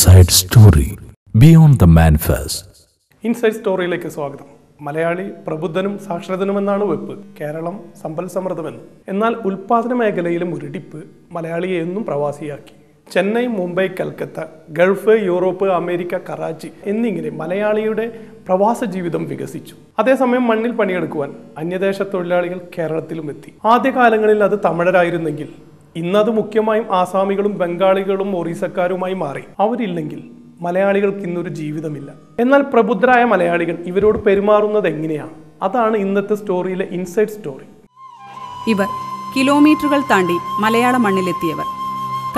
Inside story beyond the manifest. Inside സ്റ്റോറിയിലേക്ക് സ്വാഗതം. മലയാളി പ്രബുദ്ധനും സാക്ഷരതനുമെന്നാണ് വെപ്പ്, കേരളം സമ്പൽ സമൃദ്ധമെന്ന്. എന്നാൽ ഉൽപാദന മേഖലയിലെ മുരടിപ്പ് മലയാളിയെ എന്നും പ്രവാസിയാക്കി. Chennai, Mumbai, Calcutta, Gulf, Europe, America, Karachi എന്നിങ്ങനെ മലയാളിയുടെ പ്രവാസ ജീവിതം വികസിച്ചു. അതേസമയം മണ്ണിൽ പണിയെടുക്കുവാൻ അന്യദേശ തൊഴിലാളികൾ കേരളത്തിലും എത്തി. ആദ്യകാലങ്ങളിൽ അത് തമിഴരായിരുന്നെങ്കിൽ ഇന്നത് മുഖ്യമായും ആസാമികളും ബംഗാളികളും ഒറീസക്കാരുമായി മാറി. അവരില്ലെങ്കിൽ മലയാളികൾക്ക് ഇന്നൊരു ജീവിതമില്ല. എന്നാൽ പ്രബുദ്ധരായ മലയാളികൾ ഇവരോട് പെരുമാറുന്നത് എങ്ങനെയാണ്? അതാണ് ഇന്നത്തെ സ്റ്റോറിയിലെ ഇൻസൈഡ് സ്റ്റോറി. ഇവർ കിലോമീറ്ററുകൾ താണ്ടി മലയാള മണ്ണിലെത്തിയവർ.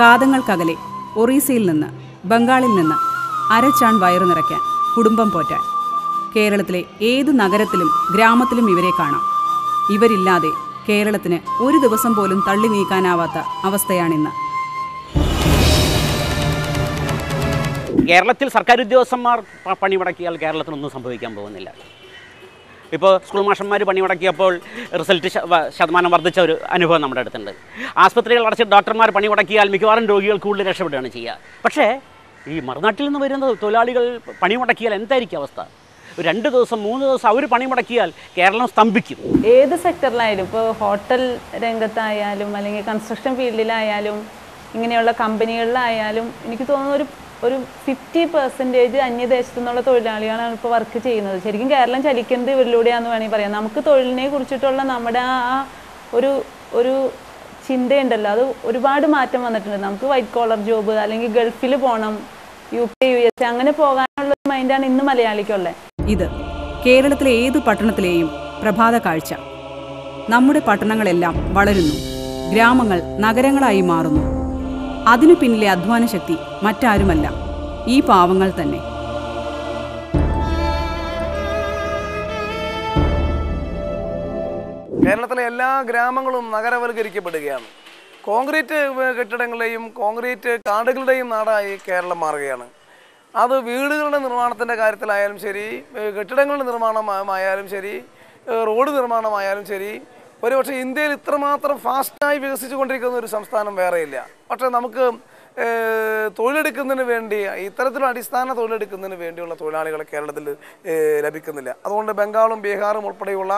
കാതങ്ങൾക്കകലെ ഒറീസയിൽ നിന്ന്, ബംഗാളിൽ നിന്ന് അരച്ചാൺ വയറു നിറയ്ക്കാൻ, കുടുംബം പോറ്റാൻ. കേരളത്തിലെ ഏതു നഗരത്തിലും ഗ്രാമത്തിലും ഇവരെ കാണാം. ഇവരില്ലാതെ കേരളത്തിന് ഒരു ദിവസം പോലും തള്ളി നീക്കാനാവാത്ത അവസ്ഥയാണിന്ന്. കേരളത്തിൽ സർക്കാർ ഉദ്യോഗസ്ഥന്മാർ പണിമുടക്കിയാൽ കേരളത്തിനൊന്നും സംഭവിക്കാൻ പോകുന്നില്ല. ഇപ്പോൾ സ്കൂൾ മാഷന്മാർ പണിമുടക്കിയപ്പോൾ റിസൾട്ട് ശതമാനം വർദ്ധിച്ച ഒരു അനുഭവം നമ്മുടെ അടുത്തുണ്ട്. ആസ്പത്രികൾ അടച്ച് ഡോക്ടർമാർ പണിമുടക്കിയാൽ മിക്കവാറും രോഗികൾ കൂടുതൽ രക്ഷപ്പെടുകയാണ് ചെയ്യുക. പക്ഷേ ഈ മറുനാട്ടിൽ നിന്ന് വരുന്ന തൊഴിലാളികൾ പണിമുടക്കിയാൽ എന്തായിരിക്കും അവസ്ഥ? 2 ദിവസം 3 ദിവസം അവർ പണിമുടക്കിയാൽ കേരളം സ്തംഭിക്കും. ഏത് സെക്ടറിലായാലും, ഇപ്പോൾ ഹോട്ടൽ രംഗത്തായാലും അല്ലെങ്കിൽ കൺസ്ട്രക്ഷൻ ഫീൽഡിലായാലും ഇങ്ങനെയുള്ള കമ്പനികളിലായാലും എനിക്ക് തോന്നുന്നു ഒരു 50% അന്യദേശത്തു നിന്നുള്ള തൊഴിലാളികളാണ് ഇപ്പോൾ വർക്ക് ചെയ്യുന്നത്. ശരിക്കും കേരളം ചലിക്കുന്നത് ഇവരിലൂടെയാണെന്ന് വേണമെങ്കിൽ പറയാം. നമുക്ക് തൊഴിലിനെ കുറിച്ചിട്ടുള്ള നമ്മുടെ ആ ഒരു ചിന്തയുണ്ടല്ലോ, അത് ഒരുപാട് മാറ്റം വന്നിട്ടുണ്ട്. നമുക്ക് വൈറ്റ് കോളർ ജോബ് അല്ലെങ്കിൽ ഗൾഫിൽ പോകണം, UK, USA അങ്ങനെ പോകാനുള്ള മൈൻഡാണ് ഇന്ന് മലയാളിക്കുള്ളത്. ഇത് കേരളത്തിലെ ഏതു പട്ടണത്തിലെയും പ്രഭാത കാഴ്ച. നമ്മുടെ പട്ടണങ്ങളെല്ലാം വളരുന്നു, ഗ്രാമങ്ങൾ നഗരങ്ങളായി മാറുന്നു. അതിനു പിന്നിലെ അധ്വാന ശക്തി മറ്റാരുമല്ല, ഈ പാവങ്ങൾ തന്നെ. കേരളത്തിലെ എല്ലാ ഗ്രാമങ്ങളും നഗരവൽക്കരിക്കപ്പെടുകയാണ്. കോൺക്രീറ്റ് കെട്ടിടങ്ങളുടെയും കോൺക്രീറ്റ് കാടുകളുടെയും നാടായി കേരളം മാറുകയാണ്. അത് വീടുകളുടെ നിർമ്മാണത്തിൻ്റെ കാര്യത്തിലായാലും ശരി, കെട്ടിടങ്ങളുടെ നിർമ്മാണമായാലും ശരി, റോഡ് നിർമ്മാണമായാലും ശരി, ഒരുപക്ഷെ ഇന്ത്യയിൽ ഇത്രമാത്രം ഫാസ്റ്റായി വികസിച്ചുകൊണ്ടിരിക്കുന്ന ഒരു സംസ്ഥാനം വേറെയില്ല. പക്ഷേ നമുക്ക് തൊഴിലെടുക്കുന്നതിന് വേണ്ടി, ഇത്തരത്തിലുള്ള അടിസ്ഥാന തൊഴിലെടുക്കുന്നതിന് വേണ്ടിയുള്ള തൊഴിലാളികളെ കേരളത്തിൽ ലഭിക്കുന്നില്ല. അതുകൊണ്ട് ബംഗാളും ബീഹാറും ഉൾപ്പെടെയുള്ള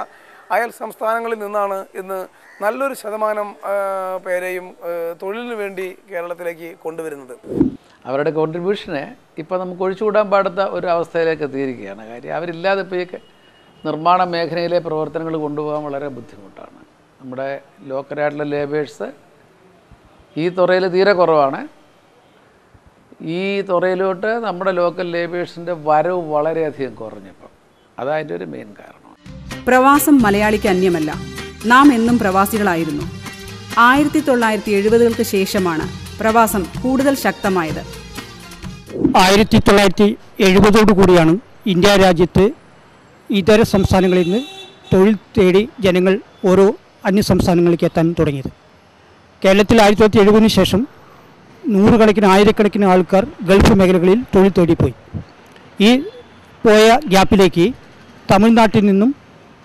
അയൽ സംസ്ഥാനങ്ങളിൽ നിന്നാണ് ഇന്ന് നല്ലൊരു ശതമാനം പേരെയും തൊഴിലിന് വേണ്ടി കേരളത്തിലേക്ക് കൊണ്ടുവരുന്നത്. അവരുടെ കോൺട്രിബ്യൂഷനെ ഇപ്പോൾ നമുക്ക് ഒഴിച്ചുകൂടാൻ പാടാത്ത ഒരു അവസ്ഥയിലേക്ക് എത്തിയിരിക്കുകയാണ്. കാര്യം അവരില്ലാതെ ഇപ്പോൾ ഈ നിർമ്മാണ മേഖലയിലെ പ്രവർത്തനങ്ങൾ കൊണ്ടുപോകാൻ വളരെ ബുദ്ധിമുട്ടാണ്. നമ്മുടെ ലോക്കലായിട്ടുള്ള ലേബേഴ്സ് ഈ തുറയിൽ തീരെ കുറവാണ്. ഈ തുറയിലോട്ട് നമ്മുടെ ലോക്കൽ ലേബേഴ്സിൻ്റെ വരവ് വളരെയധികം കുറഞ്ഞപ്പം അതതിൻ്റെ ഒരു മെയിൻ കാരണം. പ്രവാസം മലയാളിക്ക് അന്യമല്ല. നാം എന്നും പ്രവാസികളായിരുന്നു. 1970-കൾക്ക് ശേഷമാണ് പ്രവാസം കൂടുതൽ ശക്തമായത്. 1970 കൂടിയാണ് ഇന്ത്യ രാജ്യത്ത് ഇതര സംസ്ഥാനങ്ങളിൽ നിന്ന് തൊഴിൽ തേടി ജനങ്ങൾ ഓരോ അന്യ സംസ്ഥാനങ്ങളിലേക്ക് എത്താൻ തുടങ്ങിയത്. കേരളത്തിൽ 1970 ശേഷം നൂറുകണക്കിന് ആയിരക്കണക്കിന് ആൾക്കാർ ഗൾഫ് മേഖലകളിൽ തൊഴിൽ തേടിപ്പോയി. ഈ പോയ ഗ്യാപ്പിലേക്ക് തമിഴ്നാട്ടിൽ നിന്നും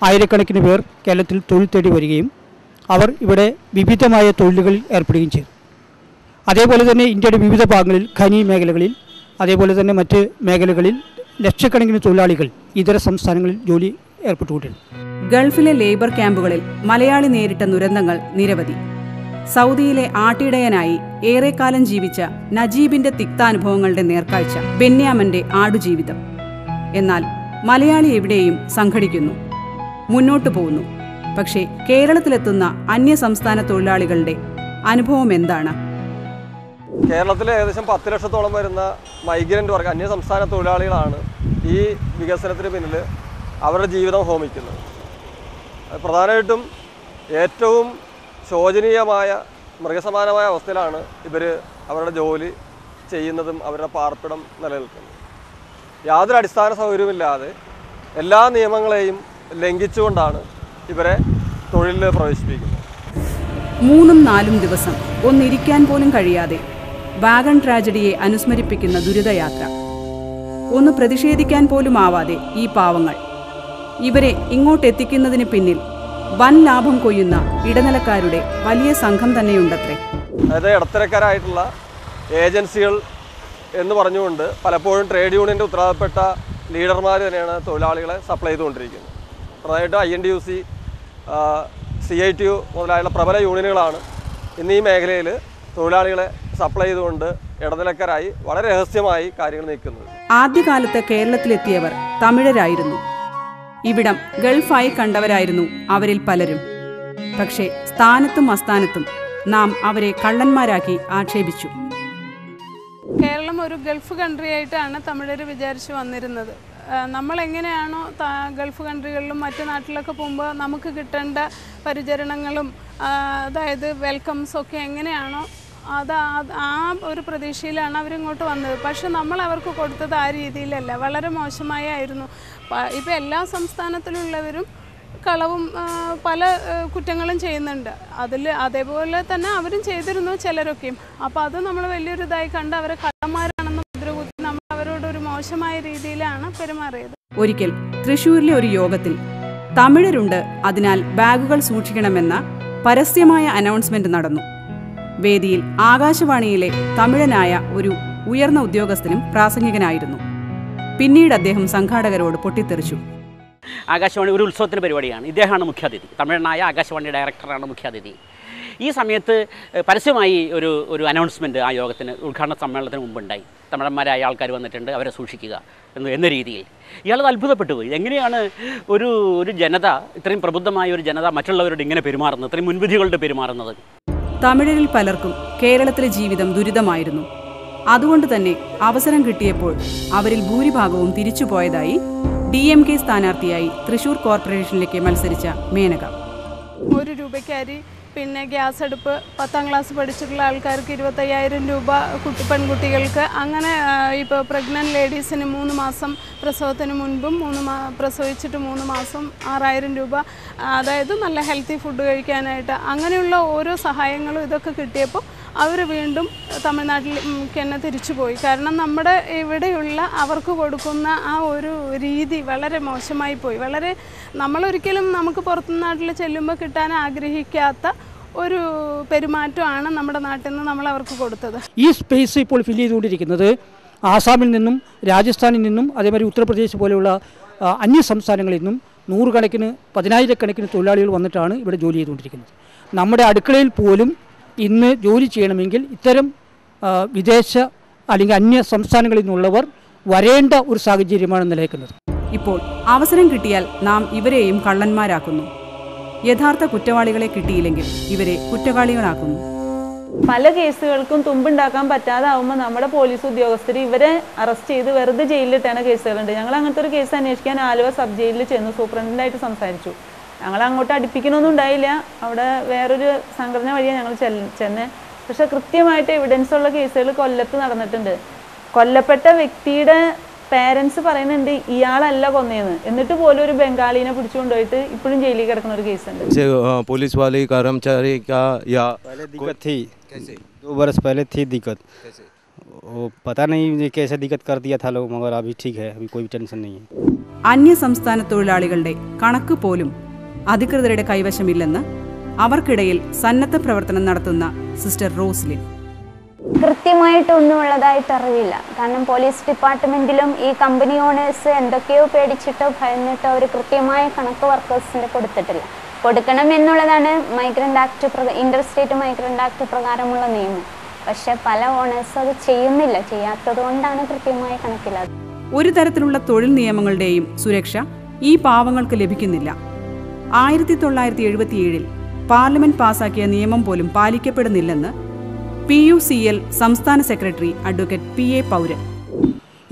ആയിരക്കണക്കിന് പേർ കേരളത്തിൽ തൊഴിൽ തേടി വരികയും അവർ ഇവിടെ വിവിധമായ തൊഴിലുകളിൽ ഏർപ്പെടുകയും ചെയ്തു. അതേപോലെ തന്നെ ഇന്ത്യയുടെ വിവിധ ഭാഗങ്ങളിൽ ഖനി മേഖലകളിൽ, അതേപോലെ തന്നെ മറ്റ് മേഖലകളിൽ ലക്ഷക്കണക്കിന് തൊഴിലാളികൾ ഇതര സംസ്ഥാനങ്ങളിൽ ജോലി ഏർപ്പെട്ടുകൊണ്ടിരുന്നു. ഗൾഫിലെ ലേബർ ക്യാമ്പുകളിൽ മലയാളി നേരിട്ട ദുരന്തങ്ങൾ നിരവധി. സൗദിയിലെ ആട്ടിടയനായി ഏറെക്കാലം ജീവിച്ച നജീബിന്റെ തിക്താനുഭവങ്ങളുടെ നേർക്കാഴ്ച, ബെന്യാമന്റെ ആടുജീവിതം. എന്നാൽ മലയാളി എവിടെയും സംഘടിക്കുന്നു, മുന്നോട്ടു പോകുന്നു. പക്ഷേ കേരളത്തിലെത്തുന്ന അന്യസംസ്ഥാന തൊഴിലാളികളുടെ അനുഭവം എന്താണ്? കേരളത്തിൽ ഏകദേശം 10 ലക്ഷത്തോളം വരുന്ന മൈഗ്രൻ്റ് വർഗ അന്യസംസ്ഥാന തൊഴിലാളികളാണ് ഈ വികസനത്തിന് പിന്നിൽ അവരുടെ ജീവിതം ഹോമിക്കുന്നത്. പ്രധാനമായിട്ടും ഏറ്റവും ശോചനീയമായ മൃഗസമാനമായ അവസ്ഥയിലാണ് ഇവർ അവരുടെ ജോലി ചെയ്യുന്നതും അവരുടെ പാർപ്പിടം നിലനിൽക്കുന്നത്. യാതൊരു അടിസ്ഥാന സൗകര്യമില്ലാതെ എല്ലാ നിയമങ്ങളെയും ലംഘിച്ചുകൊണ്ടാണ് ഇവരെ തൊഴിലിൽ പ്രവേശിപ്പിക്കുന്നത്. 3-4 ദിവസം ഒന്നിരിക്കാൻ പോലും കഴിയാതെ വാഗൺ ട്രാജഡിയെ അനുസ്മരിപ്പിക്കുന്ന ദുരിതയാത്ര. ഒന്ന് പ്രതിഷേധിക്കാൻ പോലും ആവാതെ ഈ പാവങ്ങൾ. ഇവരെ ഇങ്ങോട്ടെത്തിക്കുന്നതിന് പിന്നിൽ വൻ ലാഭം കൊയ്യുന്ന ഇടനിലക്കാരുടെ വലിയ സംഘം തന്നെയുണ്ടത്രേ. അതായത് ഇടത്തരക്കാരായിട്ടുള്ള ഏജൻസികൾ എന്ന് പറഞ്ഞുകൊണ്ട് പലപ്പോഴും ട്രേഡ് യൂണിയൻ്റെ ഉത്തരവാദപ്പെട്ട ലീഡർമാർ തന്നെയാണ് തൊഴിലാളികളെ സപ്ലൈ ചെയ്തുകൊണ്ടിരിക്കുന്നത്. പ്രധാനമായിട്ടും INTUC, CITU മുതലായുള്ള പ്രബല യൂണിയനുകളാണ് ഇന്ന് ഈ മേഖലയിൽ തൊഴിലാളികളെ സപ്ലൈ ചെയ്തുകൊണ്ട് ഇടനിലക്കാരായി വളരെ രഹസ്യമായി കാര്യങ്ങൾ നീക്കുന്നത്. ആദ്യകാലത്ത് കേരളത്തിലെത്തിയവർ തമിഴരായിരുന്നു. ഇവിടം ഗൾഫായി കണ്ടവരായിരുന്നു അവരിൽ പലരും. പക്ഷേ സ്ഥാനത്തും അസ്ഥാനത്തും നാം അവരെ കള്ളന്മാരാക്കി ആക്ഷേപിച്ചു. കേരളം ഒരു ഗൾഫ് കൺട്രി ആയിട്ടാണ് തമിഴർ വിചാരിച്ചു വന്നിരുന്നത്. നമ്മളെങ്ങനെയാണോ ഗൾഫ് കൺട്രികളിലും മറ്റു നാട്ടിലൊക്കെ പോകുമ്പോൾ നമുക്ക് കിട്ടേണ്ട പരിചരണങ്ങളും അതായത് വെൽക്കംസൊക്കെ എങ്ങനെയാണോ ആ ഒരു പ്രതീക്ഷയിലാണ് അവരിങ്ങോട്ട് വന്നത്. പക്ഷെ നമ്മൾ അവർക്ക് കൊടുത്തത് ആ രീതിയിലല്ല, വളരെ മോശമായിരുന്നു. ഇപ്പോൾ എല്ലാ സംസ്ഥാനത്തിലുള്ളവരും കളവും പല കുറ്റങ്ങളും ചെയ്യുന്നുണ്ട്. അതേപോലെ തന്നെ അവരും ചെയ്തിരുന്നു ചിലരൊക്കെയും. അപ്പോൾ അത് നമ്മൾ വലിയൊരു ഇതായി കണ്ട് അവരെ കള്ളന്മാരാണെന്ന് മുദ്രകുത്തി നമ്മൾ അവരോടൊരു മോശമായ രീതിയിലാണ് പെരുമാറിയത്. ഒരിക്കൽ തൃശ്ശൂരിലെ ഒരു യോഗത്തിൽ തമിഴരുണ്ട്, അതിനാൽ ബാഗുകൾ സൂക്ഷിക്കണമെന്ന പരസ്യമായ അനൗൺസ്മെന്റ് നടന്നു. വേദിയിൽ ആകാശവാണിയിലെ തമിഴനായ ഒരു ഉയർന്ന ഉദ്യോഗസ്ഥനും പ്രാസംഗികനായിരുന്നു. പിന്നീട് അദ്ദേഹം സംഘാടകരോട് പൊട്ടിത്തെറിച്ചു. ആകാശവാണി ഒരു ഉത്സവത്തിൻ്റെ പരിപാടിയാണ്, ഇദ്ദേഹമാണ് മുഖ്യാതിഥി, തമിഴനായ ആകാശവാണി ഡയറക്ടറാണ് മുഖ്യാതിഥി. ഈ സമയത്ത് പരസ്യമായി ഒരു അനൗൺസ്മെൻറ്റ് ആ യോഗത്തിന് ഉദ്ഘാടന സമ്മേളനത്തിന് മുമ്പുണ്ടായി. തമിഴന്മാരായ ആൾക്കാർ വന്നിട്ടുണ്ട്, അവരെ സൂക്ഷിക്കുക എന്ന രീതിയിൽ. ഇയാളത് അത്ഭുതപ്പെട്ടു പോയി. എങ്ങനെയാണ് ഒരു ജനത, ഇത്രയും പ്രബുദ്ധമായ ഒരു ജനത മറ്റുള്ളവരോട് ഇങ്ങനെ പെരുമാറുന്നത്, ഇത്രയും മുൻവിധികളുടെ പെരുമാറുന്നത്? തമിഴരിൽ പലർക്കും കേരളത്തിലെ ജീവിതം ദുരിതമായിരുന്നു. അതുകൊണ്ട് തന്നെ അവസരം കിട്ടിയപ്പോൾ അവരിൽ ഭൂരിഭാഗവും തിരിച്ചുപോയതായി DMK സ്ഥാനാർത്ഥിയായി തൃശൂർ കോർപ്പറേഷനിലേക്ക് മത്സരിച്ച മേനക. 1 രൂപയ്ക്ക് അരി, പിന്നെ ഗ്യാസ് അടുപ്പ്, 10ാം ക്ലാസ് പഠിച്ചിട്ടുള്ള ആൾക്കാർക്ക് 25,000 രൂപ പെൺകുട്ടികൾക്ക്. അങ്ങനെ ഇപ്പോൾ പ്രഗ്നൻറ്റ് ലേഡീസിന് 3 മാസം പ്രസവത്തിന് മുൻപും പ്രസവിച്ചിട്ട് 3 മാസം 6,000 രൂപ. അതായത് നല്ല ഹെൽത്തി ഫുഡ് കഴിക്കാനായിട്ട് അങ്ങനെയുള്ള ഓരോ സഹായങ്ങളും ഇതൊക്കെ കിട്ടിയപ്പോൾ അവർ വീണ്ടും തമിഴ്നാട്ടിലേക്ക് തന്നെ തിരിച്ചുപോയി. കാരണം നമ്മുടെ ഇവിടെയുള്ള അവർക്ക് കൊടുക്കുന്ന ആ ഒരു രീതി വളരെ മോശമായി പോയി. വളരെ നമ്മളൊരിക്കലും നമുക്ക് പുറത്തു നാട്ടിൽ ചെല്ലുമ്പോൾ കിട്ടാൻ ആഗ്രഹിക്കാത്ത ഒരു പെരുമാറ്റമാണ് നമ്മുടെ നാട്ടിൽ നിന്ന് നമ്മൾ അവർക്ക് കൊടുത്തത്. ഈ സ്പേസ് ഇപ്പോൾ ഫില്ല് ചെയ്തുകൊണ്ടിരിക്കുന്നത് ആസാമിൽ നിന്നും രാജസ്ഥാനിൽ നിന്നും അതേമാതിരി ഉത്തർപ്രദേശ് പോലെയുള്ള അന്യ സംസ്ഥാനങ്ങളിൽ നിന്നും 100 കണക്കിന് 10,000 കണക്കിന് തൊഴിലാളികൾ വന്നിട്ടാണ് ഇവിടെ ജോലി ചെയ്തുകൊണ്ടിരിക്കുന്നത്. നമ്മുടെ അടുക്കളയിൽ പോലും ഇന്ന് ജോലി ചെയ്യണമെങ്കിൽ ഇത്തരം വിദേശ അല്ലെങ്കിൽ അന്യ സംസ്ഥാനങ്ങളിൽ നിന്നുള്ളവർ വരേണ്ട ഒരു സാഹചര്യമാണ് നിലനിൽക്കുന്നത്. ഇപ്പോൾ അവസരം കിട്ടിയാൽ നാം ഇവരെയും കള്ളന്മാരാക്കുന്നു. യഥാർത്ഥ കുറ്റവാളികളെ കിട്ടിയില്ലെങ്കിൽ ഇവരെ കുറ്റവാളികളാക്കുന്നു. പല കേസുകൾക്കും തുമ്പുണ്ടാക്കാൻ പറ്റാതാവുമ്പോൾ നമ്മുടെ പോലീസ് ഉദ്യോഗസ്ഥർ ഇവരെ അറസ്റ്റ് ചെയ്ത് വെറുതെ ജയിലിലിട്ടാണ് കേസുകളുണ്ട്. ഞങ്ങൾ അങ്ങനത്തെ ഒരു കേസ് അന്വേഷിക്കാൻ ആലുവ സബ് ജയിലിൽ ചെന്നു, സൂപ്രണ്ടിൻ്റായിട്ട് സംസാരിച്ചു. ഞങ്ങൾ അങ്ങോട്ട് അടുപ്പിക്കണമൊന്നും ഉണ്ടായില്ല, അവിടെ വേറൊരു സംഘടന വഴിയാണ് ഞങ്ങൾ ചെന്നേ. പക്ഷെ കൃത്യമായിട്ട് എവിഡൻസ് ഉള്ള കേസുകൾ കൊല്ലത്ത് നടന്നിട്ടുണ്ട്. കൊല്ലപ്പെട്ട വ്യക്തിയുടെ പേരൻസ് പറയുന്നുണ്ട് ഇയാളല്ല കൊന്നേന്ന്, എന്നിട്ട് പോലും ഒരു ബംഗാളിനെ പിടിച്ചുകൊണ്ടുപോയിട്ട് ഇപ്പോഴും ജയിലിൽ കിടക്കുന്ന ഒരു കേസുണ്ട്. पुलिस वाले कर्मचारी का या पहले दिक्कत थी, 2 बरस पहले थी दिक्कत, वो पता नहीं कैसे दिक्कत कर दिया था लोग, मगर अभी ठीक है, अभी कोई टेंशन नहीं है. അന്യ സംസ്ഥാന തൊഴിലാളികളുടെ കണക്ക് പോലും അധികൃതരുടെ കൈവശമില്ലെന്ന് അവർക്കിടയിൽ സന്നദ്ധ പ്രവർത്തനം നടത്തുന്ന സിസ്റ്റർ റോസ്ലിൻ. കൃത്യമായിട്ടൊന്നും ഉള്ളതായിട്ട് അറിവില്ല. കാരണം പോലീസ് ഡിപ്പാർട്ട്മെന്റിലും ഈ കമ്പനി ഓണേഴ്സ് എന്തൊക്കെയോ പേടിച്ചിട്ടോ ഭയന്നിട്ടോ അവർ കൃത്യമായ കണക്ക് വർക്കേഴ്സിന് കൊടുത്തിട്ടില്ല. കൊടുക്കണം എന്നുള്ളതാണ് migrant act Inter state migrant act പ്രകാരമുള്ള നിയമം. പക്ഷെ പല ഓണേഴ്സും അത് ചെയ്യുന്നില്ല. ചെയ്യാത്തത് കൊണ്ടാണ് കൃത്യമായ കണക്കില്ലാത്തത്. ഒരു തരത്തിലുള്ള തൊഴിൽ നിയമങ്ങളുടെയും സുരക്ഷ ഈ പാവങ്ങൾക്ക് ലഭിക്കുന്നില്ല. 1977 പാർലമെന്റ് പാസാക്കിയ നിയമം പോലും പാലിക്കപ്പെടുന്നില്ലെന്ന് PUCL സംസ്ഥാന സെക്രട്ടറി അഡ്വക്കേറ്റ് PA പൗരൻ.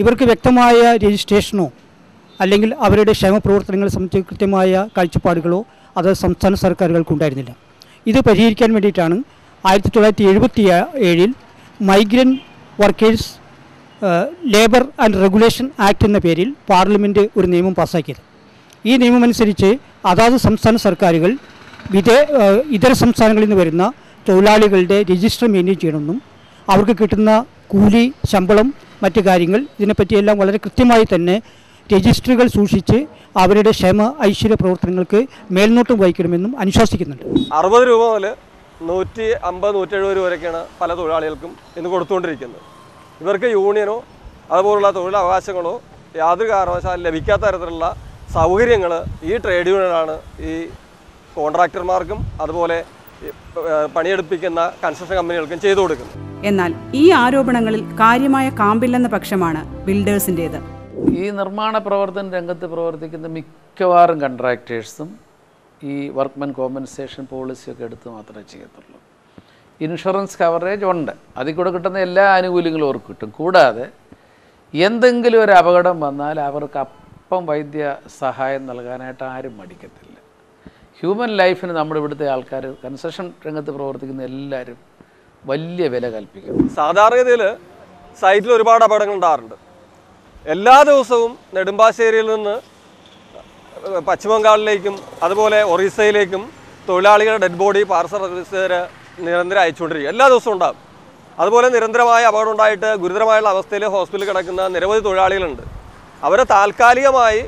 ഇവർക്ക് വ്യക്തമായ രജിസ്ട്രേഷനോ അല്ലെങ്കിൽ അവരുടെ ക്ഷേമപ്രവർത്തനങ്ങളെ സംബന്ധിച്ച് കൃത്യമായ കാഴ്ചപ്പാടുകളോ അത് സംസ്ഥാന സർക്കാരുകൾക്കുണ്ടായിരുന്നില്ല. ഇത് പരിഹരിക്കാൻ വേണ്ടിയിട്ടാണ് 1977 migrant workers labour and regulation act എന്ന പേരിൽ പാർലമെൻറ്റ് ഒരു നിയമം പാസ്സാക്കിയത്. ഈ നിയമമനുസരിച്ച് അതാത് സംസ്ഥാന സർക്കാരുകൾ ഇതര സംസ്ഥാനങ്ങളിൽ നിന്ന് വരുന്ന തൊഴിലാളികളുടെ രജിസ്റ്റർ മെയിൻറ്റെയിൻ ചെയ്യണമെന്നും അവർക്ക് കിട്ടുന്ന കൂലി, ശമ്പളം, മറ്റു കാര്യങ്ങൾ ഇതിനെപ്പറ്റിയെല്ലാം വളരെ കൃത്യമായി തന്നെ രജിസ്റ്ററുകൾ സൂക്ഷിച്ച് അവരുടെ ക്ഷേമ ഐശ്വര്യ പ്രവർത്തനങ്ങൾക്ക് മേൽനോട്ടം വഹിക്കണമെന്നും അനുശാസിക്കുന്നുണ്ട്. 60 രൂപ മുതൽ 150-170 രൂപ വരെയൊക്കെയാണ് പല തൊഴിലാളികൾക്കും ഇന്ന് കൊടുത്തുകൊണ്ടിരിക്കുന്നത്. ഇവർക്ക് യൂണിയനോ അതുപോലുള്ള തൊഴിലവകാശങ്ങളോ യാതൊരു കാരണവശാലും ലഭിക്കാത്ത തരത്തിലുള്ള സൗകര്യങ്ങൾ ഈ ട്രേഡ് യൂണിയനാണ് ഈ കോൺട്രാക്ടർമാർക്കും അതുപോലെ പണിയെടുപ്പിക്കുന്ന കൺസ്ട്രക്ഷൻ കമ്പനികൾക്കും ചെയ്തു കൊടുക്കുന്നത്. എന്നാൽ ഈ ആരോപണങ്ങളിൽ കാര്യമായ കാമ്പില്ലെന്ന പക്ഷമാണ് ബിൽഡേഴ്സിൻ്റേത്. ഈ നിർമ്മാണ പ്രവർത്തന രംഗത്ത് പ്രവർത്തിക്കുന്ന മിക്കവാറും കൺട്രാക്ടേഴ്സും ഈ വർക്ക്മെൻ കോമ്പൻസേഷൻ പോളിസിയൊക്കെ എടുത്ത് മാത്രമേ ചെയ്യത്തുള്ളൂ. ഇൻഷുറൻസ് കവറേജ് ഉണ്ട്, അതിൽ കൂടെ കിട്ടുന്ന എല്ലാ ആനുകൂല്യങ്ങളും അവർക്ക് കിട്ടും. കൂടാതെ എന്തെങ്കിലും ഒരു അപകടം വന്നാൽ അവർക്ക് അപ്പം വൈദ്യ സഹായം നൽകാനായിട്ട് ആരും മടിക്കത്തില്ല. ഹ്യൂമൻ ലൈഫിന് നമ്മുടെ ഇവിടുത്തെ ആൾക്കാർ കൺസ്ട്രക്ഷൻ രംഗത്ത് പ്രവർത്തിക്കുന്ന എല്ലാവരും വലിയ വില കൽപ്പിക്കുന്നു. സാധാരണഗതിയിൽ സൈറ്റിൽ ഒരുപാട് അപകടങ്ങൾ ഉണ്ടാകാറുണ്ട്. എല്ലാ ദിവസവും നെടുമ്പാശ്ശേരിയിൽ നിന്ന് പശ്ചിമ ബംഗാളിലേക്കും അതുപോലെ ഒറീസയിലേക്കും തൊഴിലാളികളുടെ ഡെഡ് ബോഡി പാർസൽ സർവീസുകാർ നിരന്തരം അയച്ചുകൊണ്ടിരിക്കും. എല്ലാ ദിവസവും ഉണ്ടാകും. അതുപോലെ നിരന്തരമായ അപകടം ഉണ്ടായിട്ട് ഗുരുതരമായുള്ള അവസ്ഥയിൽ ഹോസ്പിറ്റലിൽ കിടക്കുന്ന നിരവധി തൊഴിലാളികളുണ്ട്. അവരെ താൽക്കാലികമായി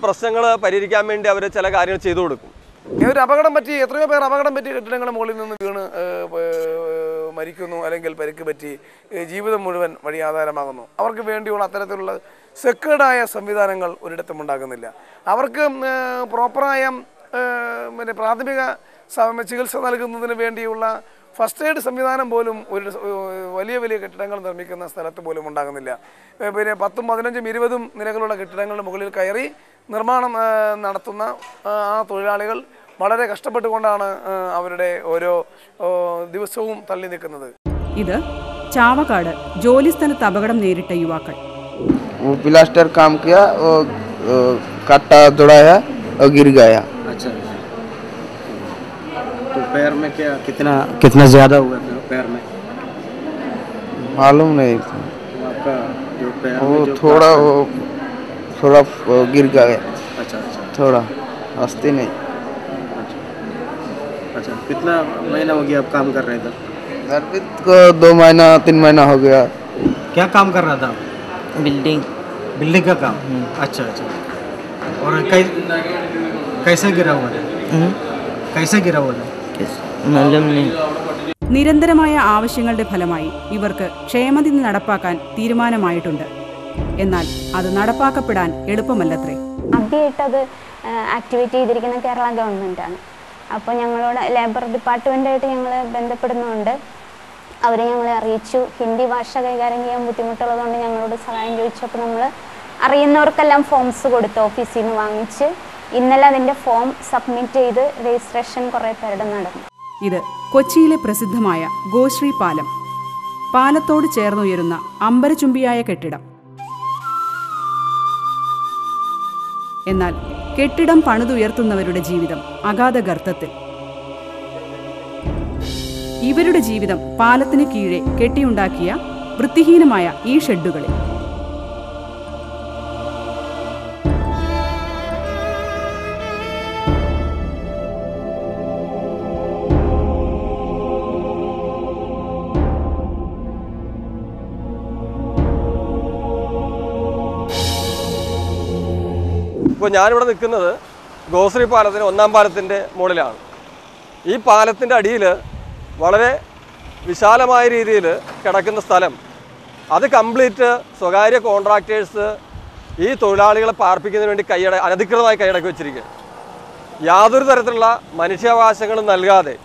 പ്രശ്നങ്ങൾ പരിഹരിക്കാൻ വേണ്ടി അവർ ചില കാര്യങ്ങൾ ചെയ്തു കൊടുക്കും. ഒരു അപകടം പറ്റി എത്രയോ പേർ അപകടം പറ്റി കെട്ടിടങ്ങളുടെ മുകളിൽ നിന്ന് വീണ് മരിക്കുന്നു, അല്ലെങ്കിൽ പരിക്ക് പറ്റി ജീവിതം മുഴുവൻ വഴി ആധാരമാകുന്നു. അവർക്ക് വേണ്ടിയുള്ള അത്തരത്തിലുള്ള സെക്യൂർഡായ സംവിധാനങ്ങൾ ഒരിടത്തും ഉണ്ടാകുന്നില്ല. അവർക്ക് പ്രോപ്പറായ പ്രാഥമിക ചികിത്സ നൽകുന്നതിന് വേണ്ടിയുള്ള ഫസ്റ്റ് എയ്ഡ് സംവിധാനം പോലും ഒരു വലിയ വലിയ കെട്ടിടങ്ങൾ നിർമ്മിക്കുന്ന സ്ഥലത്ത് പോലും ഉണ്ടാകുന്നില്ല. പിന്നെ 10, 15, 20 നിലകളുള്ള കെട്ടിടങ്ങളുടെ മുകളിൽ കയറി നിർമ്മാണം നടത്തുന്ന ആ തൊഴിലാളികൾ വളരെ കഷ്ടപ്പെട്ടുകൊണ്ടാണ് അവരുടെ ഓരോ ദിവസവും തള്ളി നിൽക്കുന്നത്. ഇത് ചാവക്കാട് ജോലിസ്ഥലത്ത് അപകടം നേരിട്ട യുവാക്കൾ. प्लास्टर काम किया और कट्टा दौड़ाया और गिर गया. अच्छा, तो पैर में क्या कितना ज़्यादा हुआ था पैर में? मालूम नहीं. आपका जो पैर वो थोड़ा गिर गया. अच्छा, थोड़ा हंसते नहीं. अच्छा, कितना महीना हो गया आप काम कर रहे थे? घर पे को 2 महीना 3 महीना हो गया. क्या काम कर रहा था? बिल्डिंग का काम. अच्छा. और कैसे गिरा हुआ था? मालूम नहीं. നിരന്തരമായ ആവശ്യങ്ങളുടെ ഫലമായി ഇവർക്ക് ക്ഷേമനിധി നടപ്പാക്കാൻ തീരുമാനമായിട്ടുണ്ട്. എന്നാൽ അത് നടപ്പാക്കപ്പെടാൻ എളുപ്പമല്ലത്രേ. ആദ്യമായിട്ടത് ആക്ടിവേറ്റ് ചെയ്തിരിക്കുന്ന കേരള ഗവൺമെൻറ്റാണ്. അപ്പോൾ ഞങ്ങളോട് ലേബർ ഡിപ്പാർട്ട്മെൻറ്റായിട്ട് ഞങ്ങൾ ബന്ധപ്പെടുന്നുണ്ട്. അവർ ഞങ്ങളെ അറിയിച്ചു. ഹിന്ദി ഭാഷ കൈകാര്യം ചെയ്യാൻ ബുദ്ധിമുട്ടുള്ളതുകൊണ്ട് ഞങ്ങളോട് സഹായം ചോദിച്ചപ്പോൾ നമ്മൾ അറിയുന്നവർക്കെല്ലാം ഫോംസ് കൊടുത്ത് ഓഫീസിൽ നിന്ന് വാങ്ങിച്ച് ഇന്നലെ അതിൻ്റെ ഫോം സബ്മിറ്റ് ചെയ്ത് രജിസ്ട്രേഷൻ കുറേ പേരുടെ നടന്നു. ഇത് കൊച്ചിയിലെ പ്രസിദ്ധമായ ഗോശ്രീ പാലം. പാലത്തോട് ചേർന്നുയരുന്ന അമ്പരചുംബിയായ കെട്ടിടം. എന്നാൽ കെട്ടിടം പണിതുയർത്തുന്നവരുടെ ജീവിതം അഗാധ ഗർത്തത്തിൽ. ഇവരുടെ ജീവിതം പാലത്തിന് കീഴെ കെട്ടിയുണ്ടാക്കിയ വൃത്തിഹീനമായ ഈ ഷെഡുകളിൽ. ഇപ്പോൾ ഞാനിവിടെ നിൽക്കുന്നത് ഗോശ്രീ പാലത്തിൻ്റെ 1-ാം പാലത്തിൻ്റെ മുകളിലാണ്. ഈ പാലത്തിൻ്റെ അടിയിൽ വളരെ വിശാലമായ രീതിയിൽ കിടക്കുന്ന സ്ഥലം, അത് കംപ്ലീറ്റ് സ്വകാര്യ കോൺട്രാക്ടേഴ്സ് ഈ തൊഴിലാളികളെ പാർപ്പിക്കുന്നതിന് വേണ്ടി അനധികൃതമായി കൈയടക്കി വെച്ചിരിക്കുക. യാതൊരു തരത്തിലുള്ള മനുഷ്യാവകാശങ്ങളും നൽകാതെ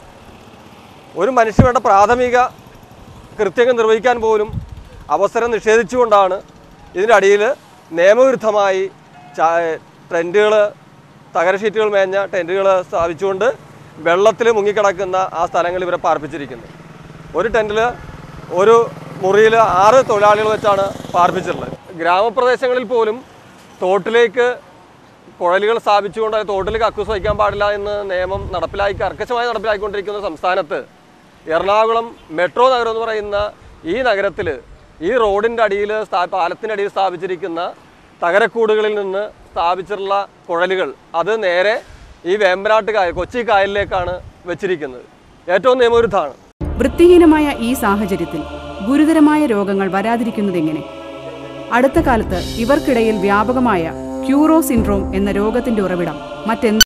ഒരു മനുഷ്യരുടെ പ്രാഥമിക കൃത്യങ്ങൾ നിർവഹിക്കാൻ പോലും അവസരം നിഷേധിച്ചുകൊണ്ടാണ് ഇതിൻ്റെ അടിയിൽ നിയമവിരുദ്ധമായി ടെൻറ്റുകൾ, തകര ഷീറ്റുകൾ മേഞ്ഞ ടെൻറ്റുകൾ സ്ഥാപിച്ചുകൊണ്ട് വെള്ളത്തിൽ മുങ്ങിക്കിടക്കുന്ന ആ സ്ഥലങ്ങൾ ഇവരെ പാർപ്പിച്ചിരിക്കുന്നത്. ഒരു ടെൻറ്റിൽ ഒരു മുറിയിൽ 6 തൊഴിലാളികൾ വെച്ചാണ് പാർപ്പിച്ചിട്ടുള്ളത്. ഗ്രാമപ്രദേശങ്ങളിൽ പോലും തോട്ടിലേക്ക് കുഴലുകൾ സ്ഥാപിച്ചുകൊണ്ട് തോട്ടിലേക്ക് കക്കൂസ് വയ്ക്കാൻ പാടില്ല എന്ന് നിയമം കർക്കശമായി നടപ്പിലാക്കിക്കൊണ്ടിരിക്കുന്ന സംസ്ഥാനത്ത് എറണാകുളം മെട്രോ നഗരം എന്ന് പറയുന്ന ഈ നഗരത്തിൽ ഈ റോഡിൻ്റെ അടിയിൽ പാലത്തിൻ്റെ അടിയിൽ സ്ഥാപിച്ചിരിക്കുന്ന തകരക്കൂടുകളിൽ നിന്ന് സ്ഥാപിച്ചിട്ടുള്ള കുഴലുകൾ അത് നേരെ ഈ വേമ്പനാട്ട് കായൽ, കൊച്ചി കായലിലേക്കാണ് വെച്ചിരിക്കുന്നത്. ഏറ്റവും നിയമവിരുദ്ധമാണ്. വൃത്തിഹീനമായ ഈ സാഹചര്യത്തിൽ ഗുരുതരമായ രോഗങ്ങൾ വരാതിരിക്കുന്നതെങ്ങനെ? അടുത്ത കാലത്ത് ഇവർക്കിടയിൽ വ്യാപകമായ ക്യൂറോ സിൻഡ്രോം എന്ന രോഗത്തിന്റെ ഉറവിടം മറ്റെന്ത്